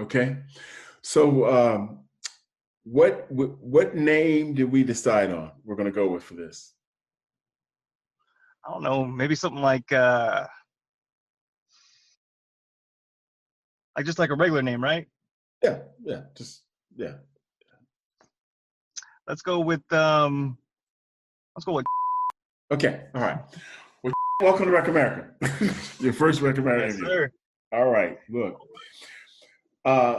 Okay. So, what name did we decide on? We're going to go with for this. I don't know, maybe something like just like a regular name, right? Yeah, yeah, just yeah. Let's go with let's go with Okay, all right. Well, welcome to Rec America. Your first Rec America yes, interview. sir. All right, look.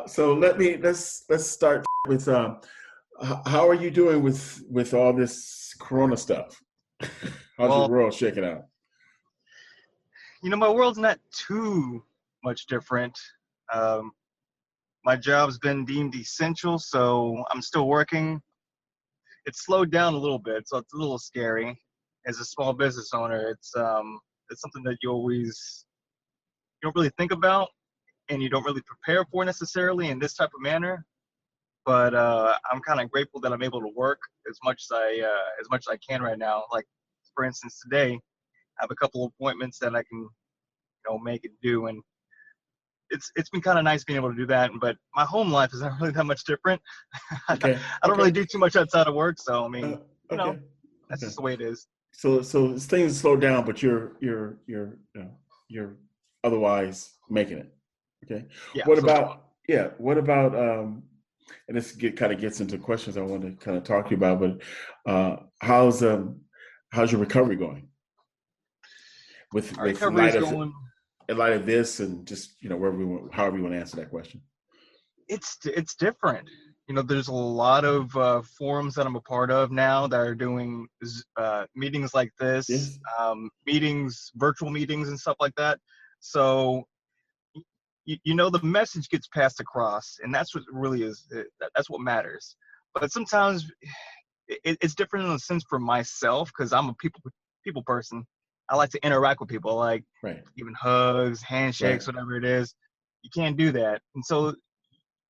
So let's start with how are you doing with all this Corona stuff? How's your Well, world shaking out? my world's not too much different. Um, my job's been deemed essential, so I'm still working. It's slowed down a little bit, so it's a little scary. As a small business owner, it's something that you don't really think about and you don't really prepare for necessarily in this type of manner. But I'm kind of grateful that I'm able to work as much as I can right now. Like for instance, today I have a couple of appointments that I can make and do, and it's been kind of nice being able to do that. But my home life is not really that much different. I Okay, don't okay, really do too much outside of work, so I uh, mean, okay, that's okay. just the way it is. So things slow down, but you're otherwise making it. Okay. Yeah, What so about yeah? What about and this kind of gets into questions I want to kind of talk to you about, but how's your recovery going our with recovery is going. in light of this and just wherever we want, however you want to answer that question. It's different. There's a lot of forums that I'm a part of now that are doing meetings like this, Yes. virtual meetings and stuff like that. So the message gets passed across, and that's what really is. That's what matters. But sometimes it's different in a sense for myself because I'm a people person. I like to interact with people, like Right. giving hugs, Right. handshakes, whatever it is. You can't do that, and so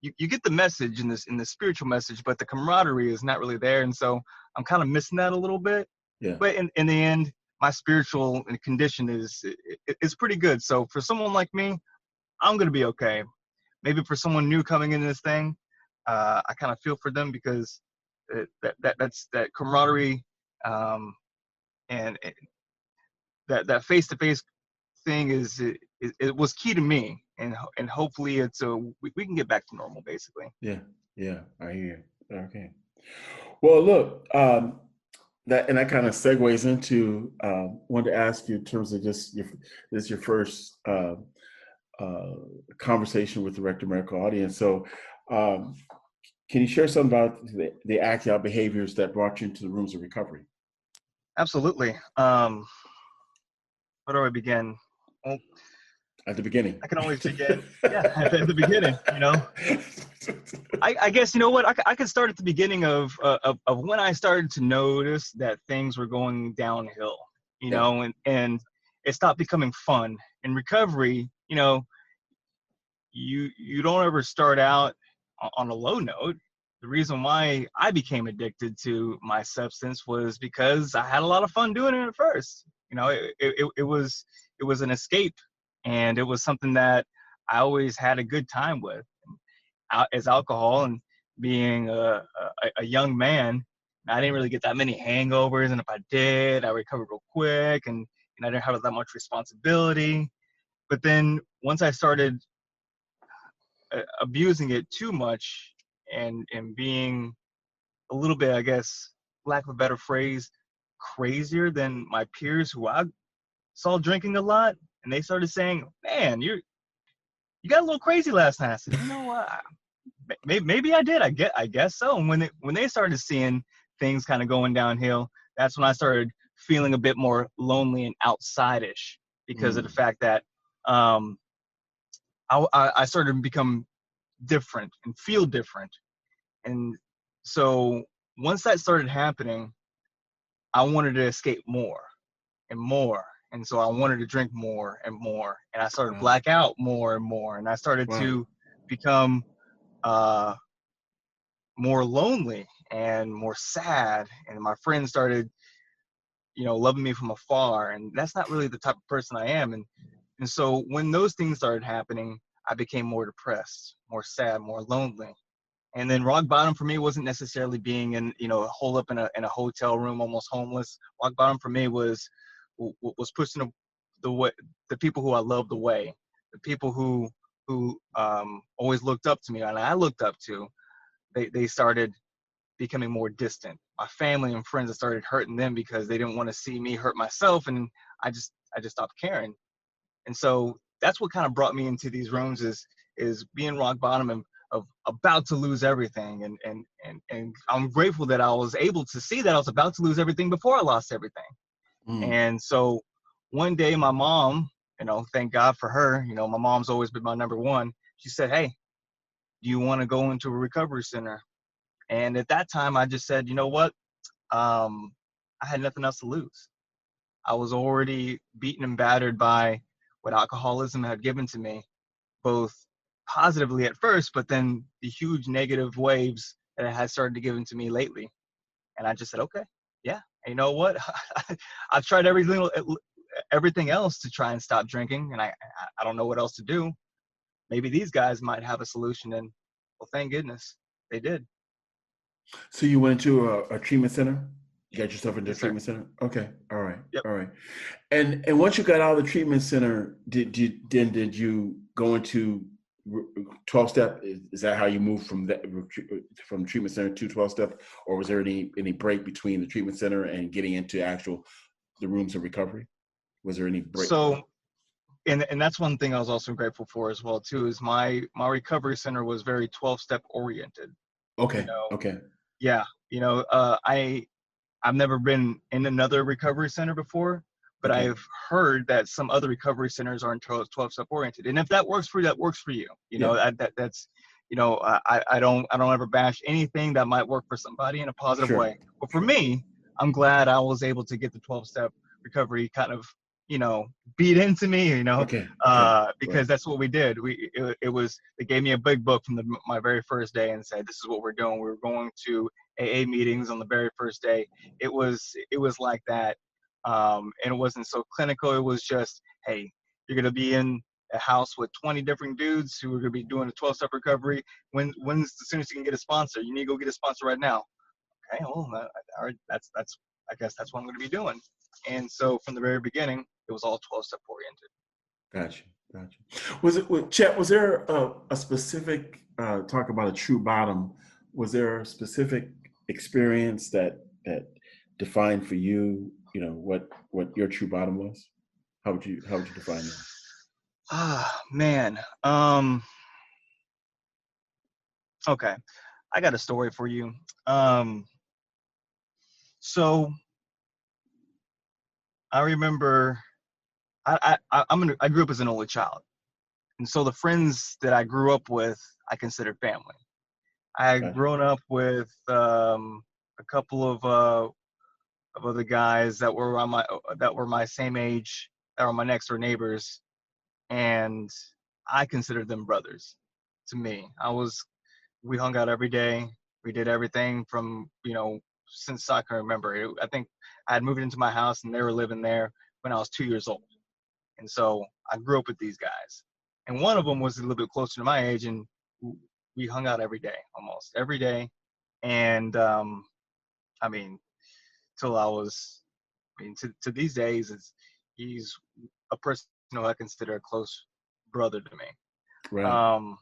you get the message in the spiritual message, but the camaraderie is not really there, and so I'm kind of missing that a little bit. Yeah. But in the end, my spiritual condition is pretty good. So for someone like me, I'm gonna be okay. Maybe for someone new coming into this thing, I kind of feel for them because that's that camaraderie, um, and that face to face thing it was key to me, and hopefully we can get back to normal basically. Yeah. Yeah. I hear you. Okay. Well, look, that kind of segues into wanted to ask you in terms of just this is your first uh, conversation with the Rector America audience. So, um, can you share something about the act out behaviors that brought you into the rooms of recovery? Absolutely. Where do I begin? Well, At the beginning. I can always begin, yeah, at the beginning. I guess you know what I could start at the beginning of when I started to notice that things were going downhill. Yeah. And it stopped becoming fun. In recovery, you don't ever start out on a low note. The reason why I became addicted to my substance was because I had a lot of fun doing it at first. It was an escape, and it was something that I always had a good time with. As alcohol and being a young man, I didn't really get that many hangovers, and if I did, I recovered real quick, and I didn't have that much responsibility. But then once I started abusing it too much and being a little bit, I guess, lack of a better phrase, crazier than my peers who I saw drinking a lot, and they started saying, "Man, you got a little crazy last night." I said, maybe I did. I guess so. And when they started seeing things kind of going downhill, that's when I started feeling a bit more lonely and outside-ish because of the Mm. fact that um, I started to become different and feel different. And so once that started happening, I wanted to escape more and more. And so I wanted to drink more and more. And I started to Wow. black out more and more. And I started Wow. to become uh, more lonely and more sad. And my friends started, loving me from afar. And that's not really the type of person I am. And so when those things started happening, I became more depressed, more sad, more lonely. And then rock bottom for me wasn't necessarily being in, holed up in a hotel room, almost homeless. Rock bottom for me was pushing the way, the people who I loved away, the people who always looked up to me and I looked up to. They started becoming more distant. My family and friends, I started hurting them because they didn't want to see me hurt myself, and I just stopped caring. And so that's what kind of brought me into these rooms is being rock bottom and of about to lose everything. And I'm grateful that I was able to see that I was about to lose everything before I lost everything. Mm. And so one day my mom, thank God for her, my mom's always been my number one. She said, "Hey, do you want to go into a recovery center?" And at that time I just said, you know what? I had nothing else to lose. I was already beaten and battered by what alcoholism had given to me, both positively at first, but then the huge negative waves that it has started to give into me lately. And I just said, okay, yeah. And you know what? I've tried everything else to try and stop drinking, and I don't know what else to do. Maybe these guys might have a solution, and well, thank goodness they did. So you went to a treatment center? You got yourself into a Yes, sir. treatment center? Okay. All right. Yep. All right. And once you got out of the treatment center, did you go into 12 step? Is that how you moved from treatment center to 12 step, or was there any break between the treatment center and getting into the rooms of recovery? Was there any break? So, and that's one thing I was also grateful for as well too, is my recovery center was very 12-step oriented. You Okay. know, Okay. yeah, I've never been in another recovery center before, but Okay. I've heard that some other recovery centers aren't 12-step oriented. And if that works for you, that works for you. Yeah. That's, I don't ever bash anything that might work for somebody in a positive Sure. way. But for Sure. me, I'm glad I was able to get the 12-step recovery kind of, beat into me, Okay. Okay. Right. because that's what we did. It was, they gave me a big book from my very first day and said, this is what we're doing. We were going to AA meetings on the very first day. It was like that, and it wasn't so clinical. It was just, hey, you're gonna be in a house with 20 different dudes who are gonna be doing a 12-step recovery. When's the soonest you can get a sponsor? You need to go get a sponsor right now. Okay, well, all right, that's I guess that's what I'm gonna be doing. And so from the very beginning, it was all 12-step oriented. Gotcha. Gotcha. Chet? Was there a specific talk about a true bottom? Was there a specific experience that defined for you? You know what your true bottom was? How would you define that? Ah, man. Okay, I got a story for you. Um, so I remember I grew up as an only child, and so the friends that I grew up with I considered family. I had Gotcha. grown up with a couple of other guys that were my same age, that were my next door neighbors, and I considered them brothers to me. We hung out every day. We did everything from, since I can remember. I think I had moved into my house and they were living there when I was 2 years old. And so I grew up with these guys. And one of them was a little bit closer to my age, and we hung out every day, almost every day. And I mean, till I was, to these days, he's a person who I consider a close brother to me. Right. Um,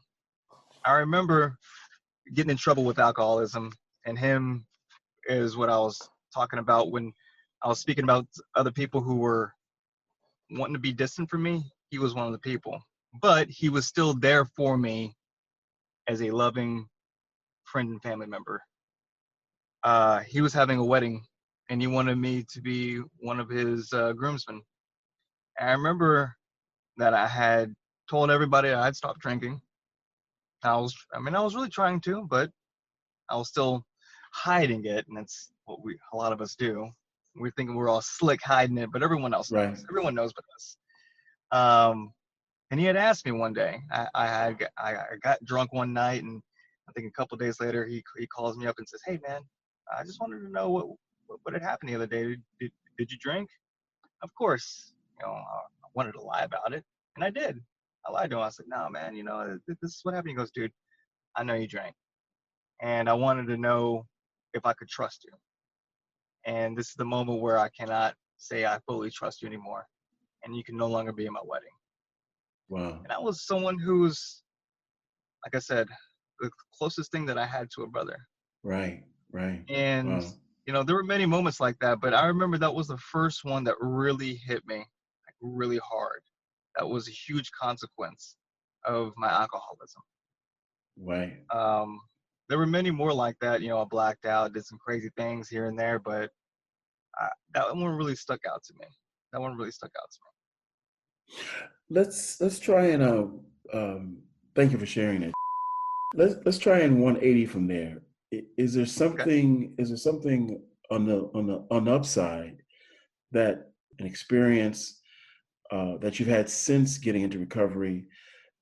I remember getting in trouble with alcoholism, and him is what I was talking about when I was speaking about other people who were wanting to be distant from me. He was one of the people, but he was still there for me as a loving friend and family member. He was having a wedding, and he wanted me to be one of his groomsmen. And I remember that I had told everybody I had stopped drinking. I was really trying to, but I was still hiding it, and that's what a lot of us do. We're thinking we're all slick hiding it, but everyone else Right. knows. Everyone knows but us. Um, and he had asked me one day. I got drunk one night, and I think a couple of days later he calls me up and says, "Hey man, I just wanted to know what had happened the other day. Did you drink?" Of course, I wanted to lie about it, and I did. I lied to him. I said, no, man, this is what happened. He goes, dude, I know you drank. And I wanted to know if I could trust you. And this is the moment where I cannot say I fully trust you anymore. And you can no longer be in my wedding. Wow. And I was someone who's, like I said, the closest thing that I had to a brother. Right. Right. And, Wow. there were many moments like that, but I remember that was the first one that really hit me, like really hard. That was a huge consequence of my alcoholism. Right. Um, there were many more like that. I blacked out, did some crazy things here and there, but that one really stuck out to me. That one really stuck out to Let's try and thank you for sharing it. Let's try and 180 from there. Is there me. Okay. something? Is there something on the upside that an experience that you've had since getting into recovery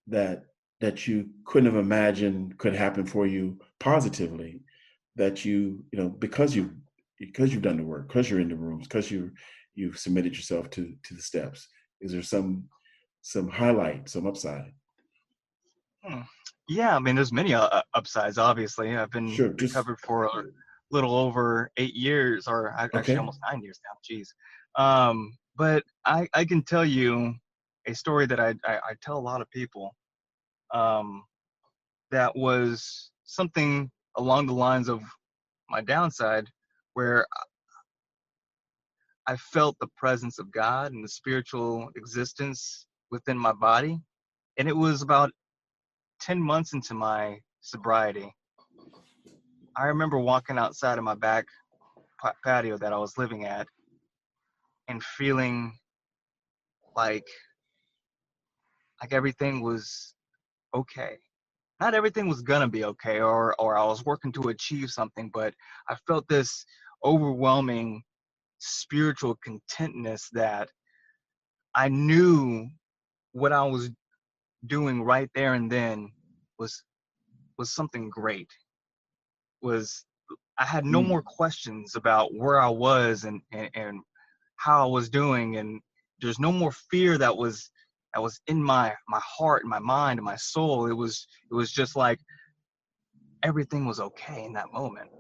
that you couldn't have imagined could happen for you positively? That because you've done the work, because you're in the rooms, because you've submitted yourself to the steps. Is there some highlight, some upside? Hmm. Yeah, I mean, there's many upsides. Obviously, I've been Sure. Just recovered for a little over 8 years, or actually okay. almost 9 years now. Jeez. But I can tell you a story that I tell a lot of people. Um, that was something along the lines of my downside, where I felt the presence of God and the spiritual existence within my body, and it was about 10 months into my sobriety. I remember walking outside of my back patio that I was living at and feeling like everything was okay. Not everything was gonna be okay, or I was working to achieve something, but I felt this overwhelming spiritual contentness that I knew what I was doing right there and then was something great. Was I had no more Mm, questions about where I was and how I was doing, and there's no more fear that was in my heart and my mind and my soul. It was just like everything was okay in that moment.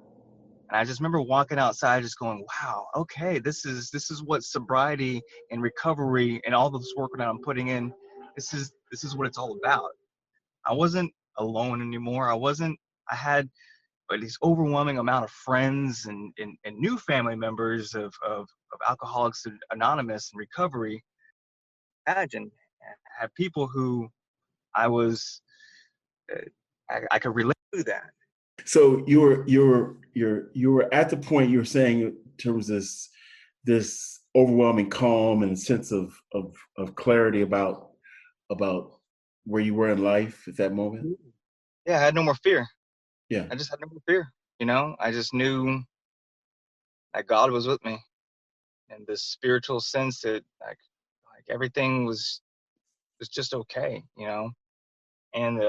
And I just remember walking outside just going, wow, okay, this is what sobriety and recovery and all this work that I'm putting in, this is what it's all about. I wasn't alone anymore. I had this overwhelming amount of friends and new family members of Alcoholics Anonymous and recovery. Imagine, I had people who I was, I could relate to that. so you were at the point you were saying in terms of this overwhelming calm and a sense of clarity about where you were in life at that moment. Yeah, I had no more fear. Yeah. I just had no more fear. I just knew that God was with me, and this spiritual sense that like everything was just okay. And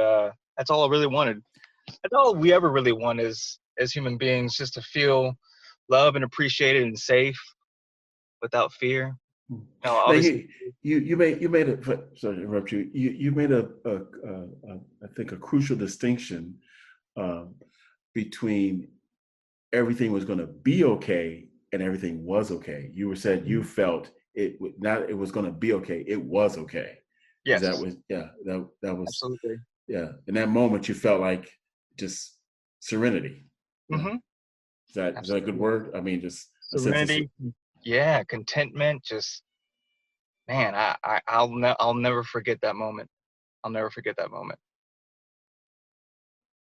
that's all I really wanted. That's all we ever really want is as human beings, just to feel loved and appreciated and safe without fear. Mm. Now Obviously. you made a sorry to interrupt you. You made a I think a crucial distinction um, between everything was going to be okay and everything was okay. You were said you felt not it was going to be okay. It was okay. Is that Yes, was yeah that was absolutely. yeah. In that moment, you felt like just serenity. Yeah. Hmm. Is that a good Absolutely. word? I mean, just a sense of Serenity. Yeah, contentment. Just man, I'll never forget that moment. I'll never forget that moment.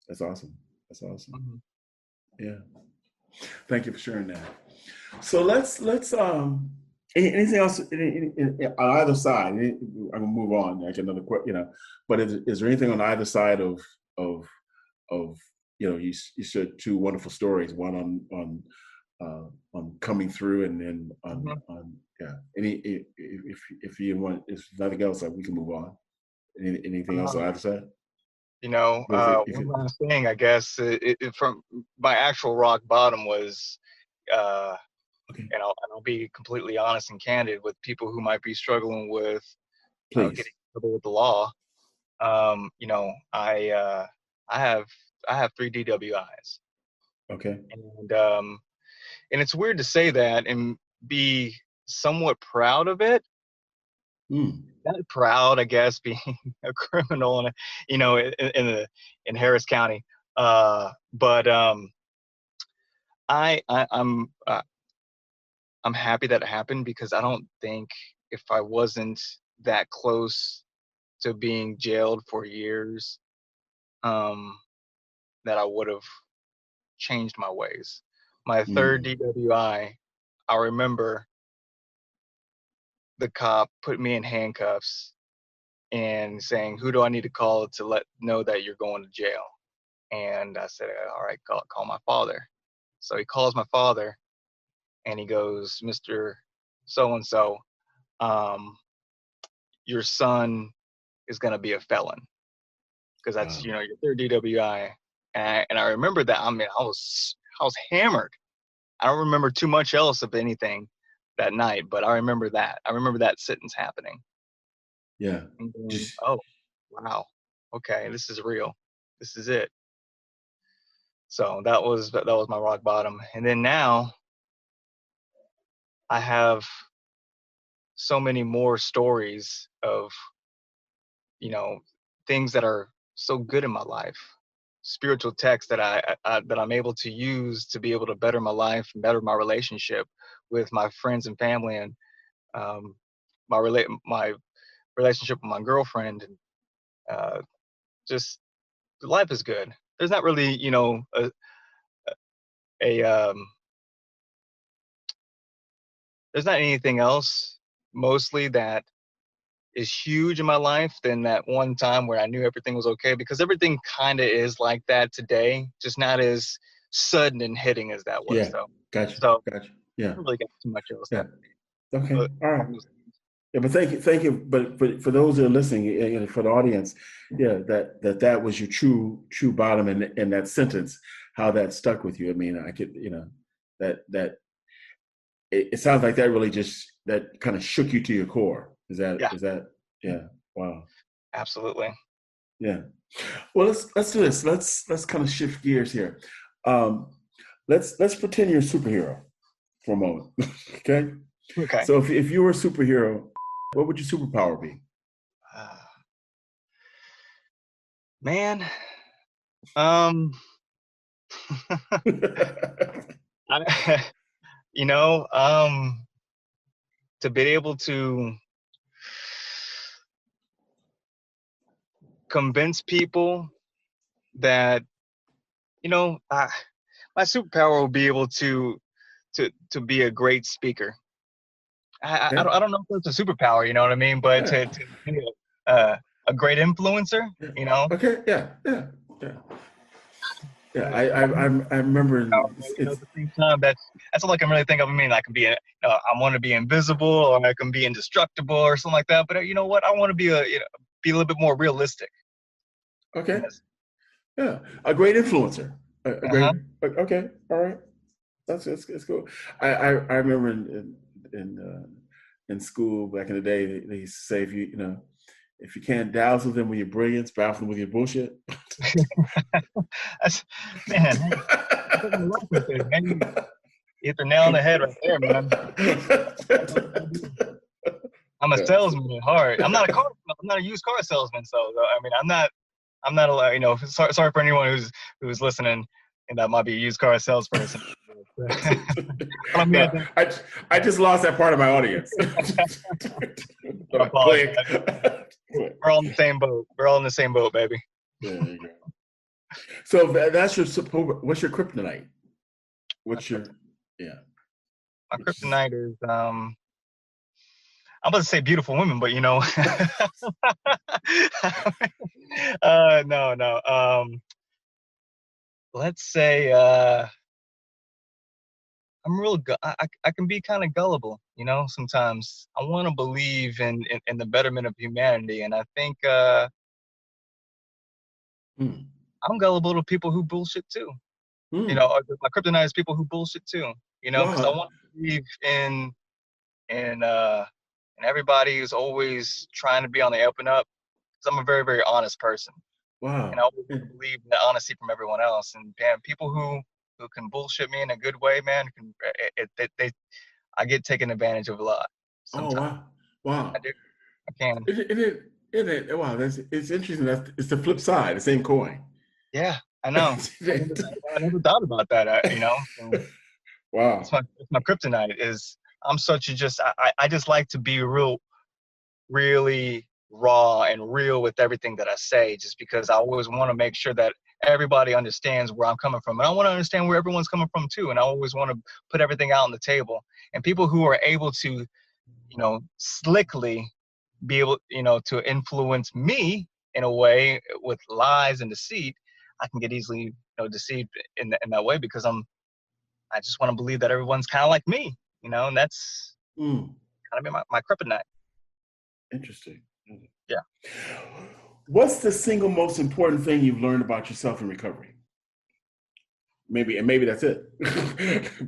that's awesome. That's awesome. Hmm. Yeah. Thank you for sharing that. So let's anything else on either side? I'm gonna move on. Like another question. But is there anything on either side of of you shared two wonderful stories. One on coming through, and then on yeah. If you want, if nothing else, we can move on. Anything else on Um, either side? If one last thing, I guess, from my actual rock bottom was, uh, okay, and I'll be completely honest and candid with people who might be struggling with getting please. in trouble with the law. I have I have 3 DWIs, Okay. and it's weird to say that and be somewhat proud of it. Mm. Not proud, I guess, being a criminal in in Harris County. But I'm happy that it happened because I don't think if I wasn't that close to being jailed for years, um, that I would have changed my ways. My third Mm. DWI, I remember the cop put me in handcuffs and saying, "Who do I need to call to let know that you're going to jail?" And I said, "All right, call my father." So he calls my father and he goes, "Mr. So and so, your son is going to be a felon because that's Wow. your third DWI." And I remember that. I mean, I was hammered. I don't remember too much else of anything that night, but I remember that. I remember that sentence happening. Yeah. And going, Just oh, wow, okay, this is real. This is it. So that was my rock bottom. And then now I have so many more stories of you know things that are so good in my life, spiritual texts that I'm able to use to be able to better my life and better my relationship with my friends and family, and um, my relationship with my girlfriend, and uh, just life is good. There's not really a there's not anything else mostly that is huge in my life than that one time where I knew everything was okay, because everything kind of is like that today, just not as sudden and hitting as that was. yeah. So, Gotcha. so Gotcha. I Yeah. don't really got too much else Yeah. that. Okay. But All right. Yeah, but thank you. But for those that are listening, for the audience, yeah, that was your true bottom, and that sentence, how that stuck with you. I mean, I could, that it sounds like that really just that kind of shook you to your core. Yeah, Is that yeah? Wow. absolutely. Yeah. Well, let's do this. Let's kind of shift gears here. Um, let's pretend you're a superhero for a moment. Okay. Okay. So if you were a superhero, what would your superpower be? Uh, Man, um, I, you know, to be able to convince people that my superpower will be able to be a great speaker. Okay. I don't know if it's a superpower, you know what I mean, but Yeah. to be a great influencer, Yeah. you know. Okay. Yeah. Yeah. Yeah. Yeah. Yeah, I remember but, at the same time, that's all I can really think of. I mean, I can be, I want to be invisible, or I can be indestructible, or something like that. But you know what? I want to be be a little bit more realistic. okay. Yes. Yeah. A great influencer. A Uh huh. great. Okay. All right. That's cool. I remember in school back in the day, they used to say if you can't dazzle them with your brilliance, baffle them with your bullshit. That's man. That's what my life right there, man. You hit the nail on the head right there, man. That's all I do. I'm a Yeah. salesman at heart. I'm not a used car salesman. So I mean, I'm not allowed. Sorry for anyone who's listening and that might be a used car salesperson. But I mean, No, I just lost that part of my audience. I apologize. Click. We're all in the same boat. We're all in the same boat, baby. There you go. So that's your support. What's your kryptonite? My, What's your krypt- yeah? my Which is kryptonite is I'm about to say beautiful women, but no, no. Let's say I'm real. I can be kind of gullible, Sometimes I want to believe in the betterment of humanity, and I think mm, I'm gullible to people who bullshit too. mm. My kryptonite is people who bullshit too. Because I Wow. want to believe in everybody who's always trying to be on the up and up. I'm a very, very honest person, and I Wow. always want to believe in the honesty from everyone else. And damn, people who can bullshit me in a good way, man, can I get taken advantage of a lot Oh sometimes. wow. I Wow. do. I can. Wow, it's interesting. It's the flip side, the same coin. Yeah, I know. I never thought about that. So Wow. it's my kryptonite. Is I'm such a just I just like to be really raw and real with everything that I say, just because I always want to make sure that everybody understands where I'm coming from, and I want to understand where everyone's coming from too. And I always want to put everything out on the table. And people who are able to, slickly be able, to influence me in a way with lies and deceit, I can get easily, deceived in that way, because I just want to believe that everyone's kind of like me, and that's Mm, kind of my kryptonite. interesting. Yeah. What's the single most important thing you've learned about yourself in recovery? Maybe that's it.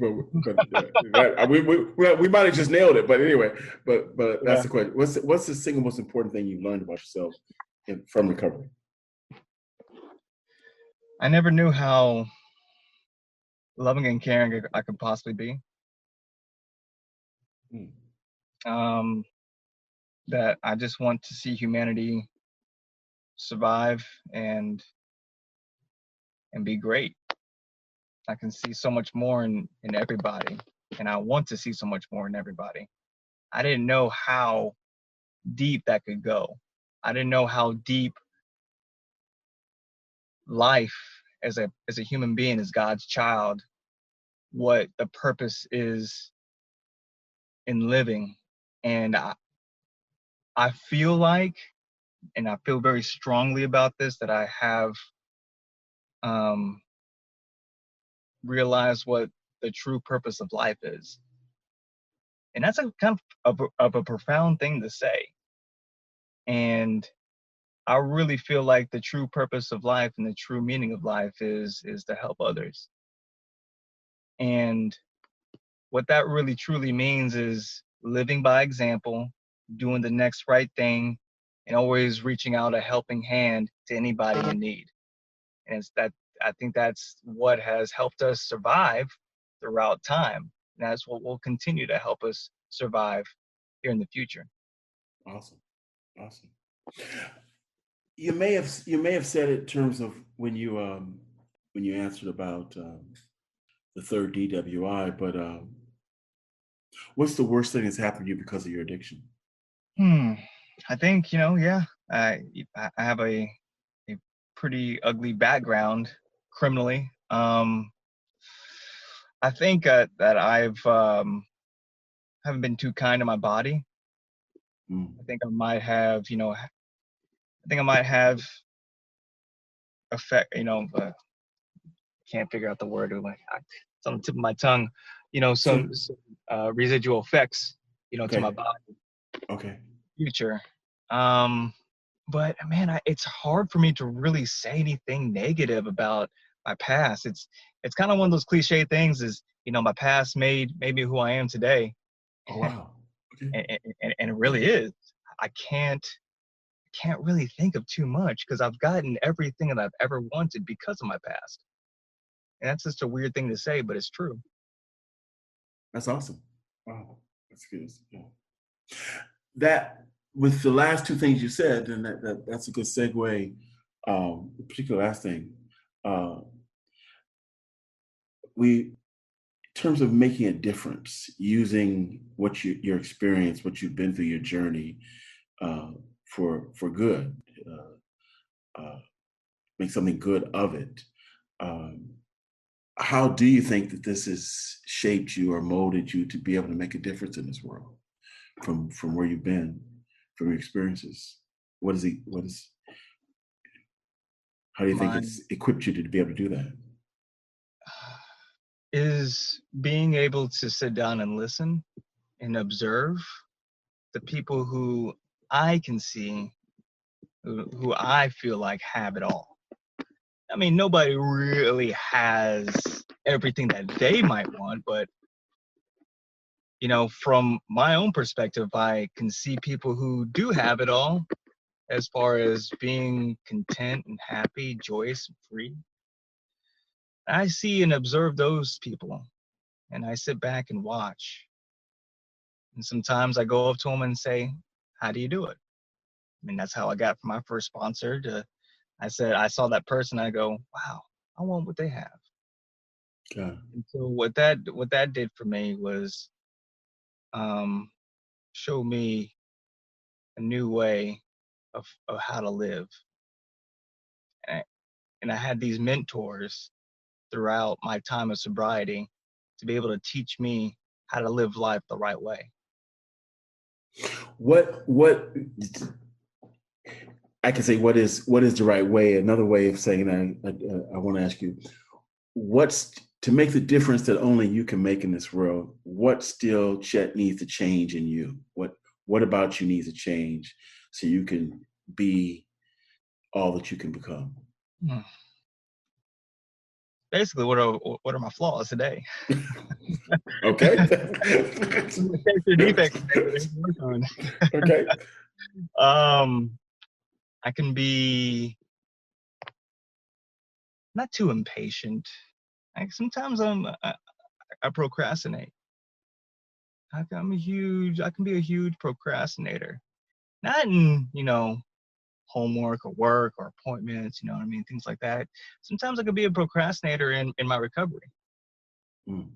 We might have just nailed it. But anyway, but that's Yeah. the question. What's the single most important thing you've learned about yourself from recovery? I never knew how loving and caring I could possibly be. Mm, Um, that I just want to see humanity survive and be great. I can see so much more in everybody, and I want to see so much more in everybody. I didn't know how deep that could go. I didn't know how deep life as a human being, as God's child, what the purpose is in living. And I feel like, and I feel very strongly about this, that I have um, realized what the true purpose of life is. And that's a kind of a profound thing to say. And I really feel like the true purpose of life and the true meaning of life is to help others. And what that really truly means is living by example, doing the next right thing, and always reaching out a helping hand to anybody in need. And it's that I think that's what has helped us survive throughout time. And that's what will continue to help us survive here in the future. awesome, awesome. You may have said it in terms of when you answered about the third DWI, but what's the worst thing that's happened to you because of your addiction? Hmm. I think, yeah, I have a pretty ugly background criminally. I think that haven't been too kind to my body. Mm. I think I might have, affect, can't figure out the word. It's on the tip of my tongue. So Some residual effects, to my okay, body okay, future. Um, but man, it's hard for me to really say anything negative about my past. It's kind of one of those cliche things. Is my past made me who I am today, oh wow, okay, and it really is. I can't really think of too much, because I've gotten everything that I've ever wanted because of my past. And that's just a weird thing to say, but it's true. that's awesome. Wow, that's good. Yeah. That with the last two things you said, and that's a good segue. The particular last thing, uh, we in terms of making a difference, using your experience, what you've been through, your journey uh, for good, make something good of it. Um, how do you think that this has shaped you or molded you to be able to make a difference in this world from where you've been, from your experiences? What is how do you think Mine it's equipped you to be able to do that? is being able to sit down and listen and observe the people who I can see, who I feel like have it all. I mean, nobody really has everything that they might want, but from my own perspective, I can see people who do have it all, as far as being content and happy, joyous and free. I see and observe those people, and I sit back and watch. And sometimes I go up to them and say, "How do you do it?" I mean, that's how I got from my first sponsor to, I said, I saw that person, I go, wow, I want what they have. Okay. And so what that did for me was um, show me a new way of how to live. And I had these mentors throughout my time of sobriety to be able to teach me how to live life the right way. What I can say, what is the right way? Another way of saying I want to ask you, what's to make the difference that only you can make in this world? What still, Chet, needs to change in you? What about you needs to change so you can be all that you can become? Hmm. Basically, what are my flaws today? Okay. My character defects today that I need to work on. Okay. I can be not too impatient. Like sometimes I procrastinate. I can be a huge procrastinator. Not in, homework or work or appointments, you know what I mean, things like that. Sometimes I can be a procrastinator in my recovery. Mm.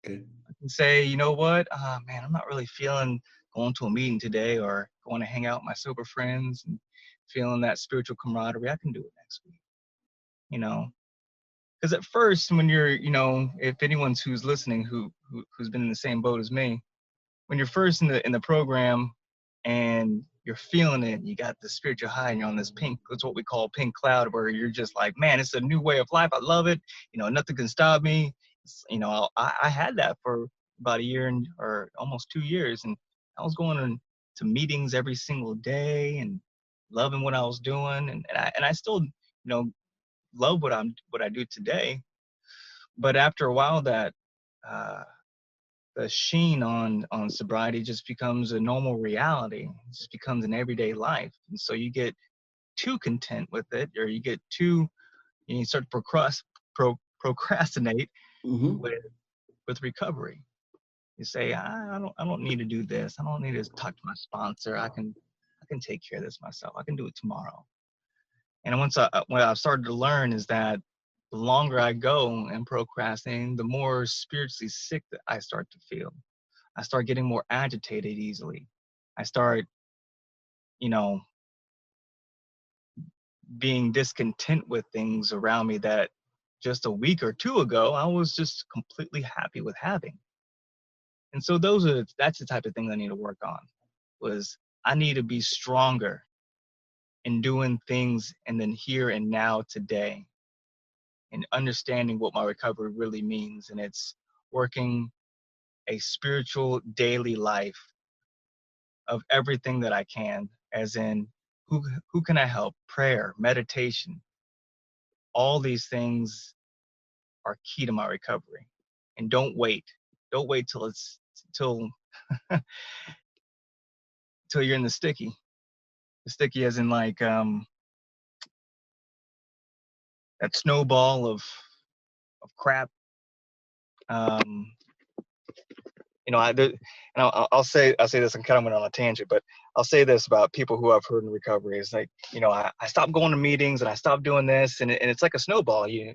Okay. I can say, you know what, man, I'm not really feeling going to a meeting today or going to hang out with my sober friends and feeling that spiritual camaraderie. I can do it next week, you know. Because at first, when you're, if anyone's who's listening who's been in the same boat as me, when you're first in the program and you're feeling it, you got the spiritual high, and you're on this pink, that's what we call pink cloud, where you're just like, man, it's a new way of life. I love it. Nothing can stop me. I had that for about a year or almost 2 years, and I was going to meetings every single day and loving what I was doing, and I still, love what I do today. But after a while, that uh, the sheen on sobriety just becomes a normal reality. It just becomes an everyday life, and so you get too content with it, or you get too you start to procrastinate Mm-hmm. with recovery. You say, I don't need to do this. I don't need to talk to my sponsor. I can take care of this myself. I can do it tomorrow. And what I've started to learn is that the longer I go and procrastinating, the more spiritually sick that I start to feel. I start getting more agitated easily. I start, you know, being discontent with things around me that just a week or two ago I was just completely happy with having. And so that's the type of thing I need to work on. Was I need to be stronger in doing things and then here and now today and understanding what my recovery really means. And it's working a spiritual daily life of everything that I can, as in who can I help? Prayer, meditation, all these things are key to my recovery. And don't wait. Don't wait till till you're in the sticky. The sticky as in like that snowball of crap. Um, and I'll say this. I'm kind of went on a tangent, but I'll say this about people who I've heard in recovery is like, I stopped going to meetings and I stopped doing this, and it's like a snowball. You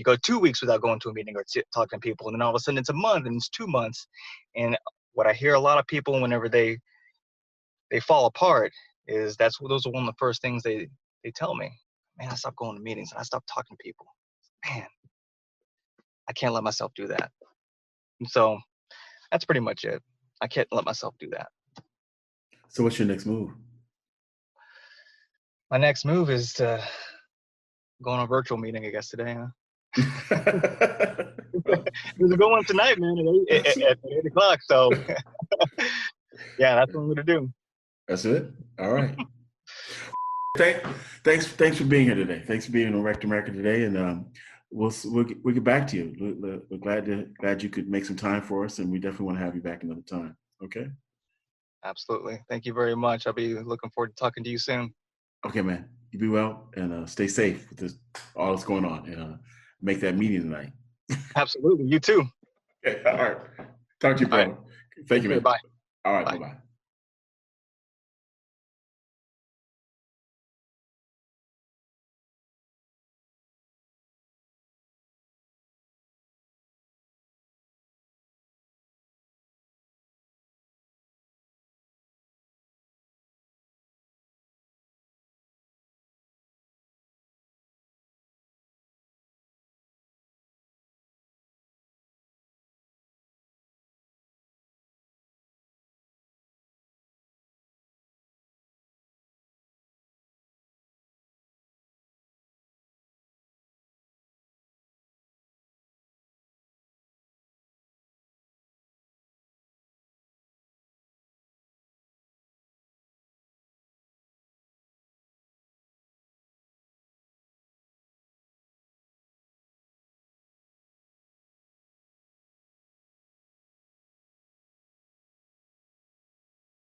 go 2 weeks without going to a meeting or talking to people, and then all of a sudden it's a month and it's 2 months. And what I hear a lot of people whenever they fall apart is those are one of the first things they tell me. Man, I stopped going to meetings and I stopped talking to people. Man, I can't let myself do that. And so that's pretty much it. I can't let myself do that. So what's your next move? My next move is to go on a virtual meeting, I guess, today, huh? There's a good one tonight, man, at 8 o'clock. So, yeah, that's what I'm going to do. That's it. All right. Thanks for being here today. Thanks for being on Rec America today, and we'll get back to you. We're glad you could make some time for us, and we definitely want to have you back another time. Okay. Absolutely. Thank you very much. I'll be looking forward to talking to you soon. Okay, man. You be well and stay safe with this all that's going on, and make that meeting tonight. Absolutely. You too. Okay, all right. Talk to you, All right. bro. Thank Take you, care. man. Bye. All right. Bye Bye. bye.